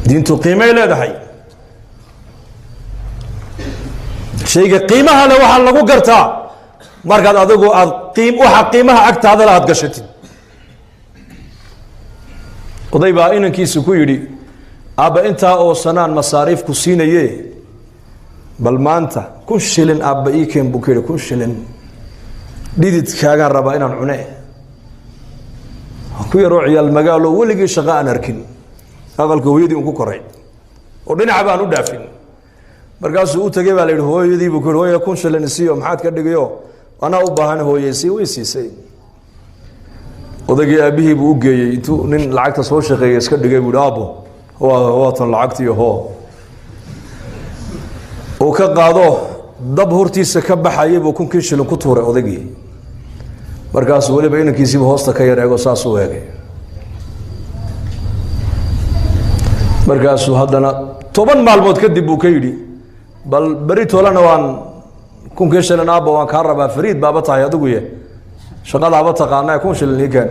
diintu qiimay leedahay shayga qiimaha leh waxa lagu gartaa markaad adigu aad waxa qiimaha agtaada la gashatid oday baa inankiisu ku yidhi aabba intaa oo sanaan masaariif ku siinaye bal maanta 1,000 shilin aabba ii keen buu ku yidhi 1,000 shilin dhididkaagaan rabaa inaan cune ku yaroo ciyaal magaalo weligii shaqo aan arkin aqalka hooyadii uu ku koray oo dhinaca baan u dhaafin markaasuu u tagay baa la yidhi hooyadii buu ku yidhi hooyo 1,000 shilin siiyo maxaad ka dhigayo anaa u baahan hooyaysi way siisay odagii aabihii buu u geeyey intuu nin lacagta soo shaqeeyay iska dhigay buu aabo waa tan lacagtii hoo oo ka qaado dab hortiisa ka baxayay buu 1,000 shilin ku tuuray odagii markaasuu waliba inankiisiiba hoosta ka yareego saas u eegay markaasuu haddana 10 maalmood kadib buu ka yidhi bal beri toolana waan 1,000 shilin aabba waan kaa rabaa fariid baaba tahay adigu ye shaqadaaba taqaanaa 1,000 shilin ii keen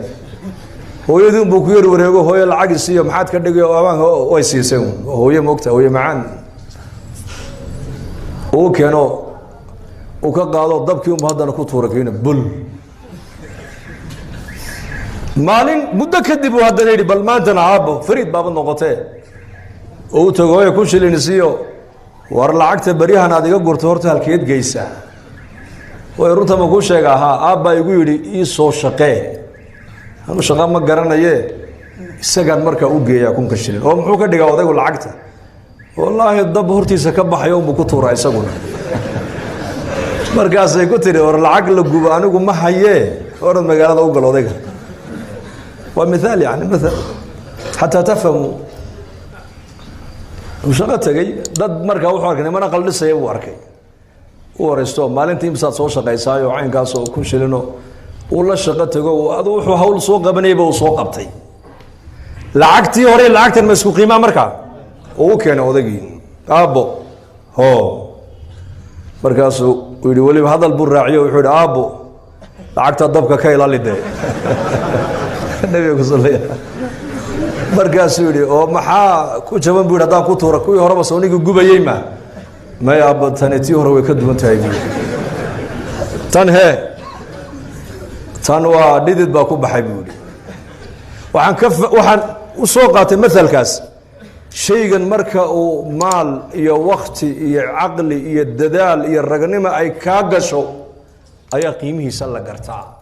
hooyadii buu ku yar wareego hooyo lacag siiyo maxaad ka dhigay oo way siisay hooyo moogta hooyo macaan oo keeno oo ka qaado dabkii uu haddana ku tuuray kiina bul maalin muddo kadib uu haddana yidhi bal maantana aabbo fariid baaba noqotee oo u tago hooyo 1,000 shilin siiyo war lacagta bariyahan aad iga gurto horta halkeed geysaa way runta ma ku sheega ha aabba igu yidhi ii soo shaqee anu shaqa ma garanaye isagaan markaa u geeyaa 1,000 shilin oo muxuu ka dhigaa odaygu lacagta wallaahi dab hortiisa ka baxayo buu ku tuuraa isaguna markaasay ku tiri war lacag la gubo anigu ma hayee orad magaalada u gal odayga waa mithaal yani mithaal xataa tafhamu وشغل تجي ضد مركه وحركه ما نقل لسه يبغى أركي ورستو مالنتي مسات صوش قيساي وعين قاسو كل شيء لأنه والله شغل تجو هذا وحول حول سوق بني بوسوق قبتي لعقتي وري لعقت المسكو قيمة مركه هو كان أودجي أبو هو مركاسو ويقول ولي هذا البراعي ويقول أبو لعقت الضبكة كاي لا لدي النبي صلى الله عليه وسلم markaasuu yidhi oo maxaa ku jaban buu haddaan ku tuura kuwii horeba sooniga gubayay ma yaaba tani tii hore way ka duwan tahay tan tan waa dhidid baa ku baxay buu yidhi waxaan u soo qaatay mathalkaas shaygan marka uu maal iyo waqti iyo caqli iyo dadaal iyo ragnimo ay kaa gasho ayaa qiimihiisa la gartaa